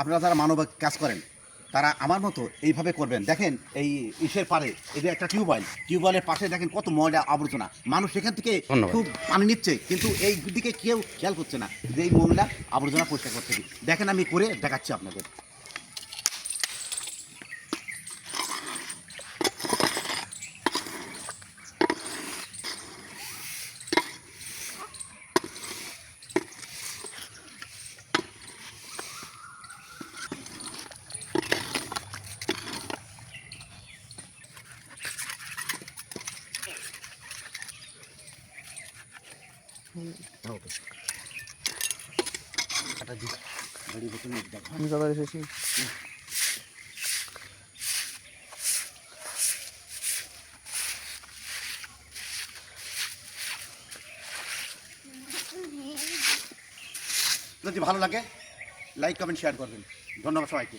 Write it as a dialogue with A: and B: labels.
A: আপনারা যারা মানবিক কাজ করেন তারা আমার মতো এইভাবে করবেন। দেখেন এই ইসের পারে এই যে একটা টিউবওয়েলের পাশে দেখেন কত ময়লা আবর্জনা, মানুষ সেখান থেকে
B: ধন্যবাদ।
A: খুব পানি নিচ্ছে, কিন্তু এই দিকে কেউ খেয়াল করছে না যে এই ময়লা আবর্জনা পরিষ্কার করতে হবে। দেখেন আমি করে দেখাচ্ছি আপনাদের।
C: আমি সকালে এসেছি।
A: যদি ভালো লাগে লাইক কমেন্ট শেয়ার করবেন। ধন্যবাদ সবাইকে।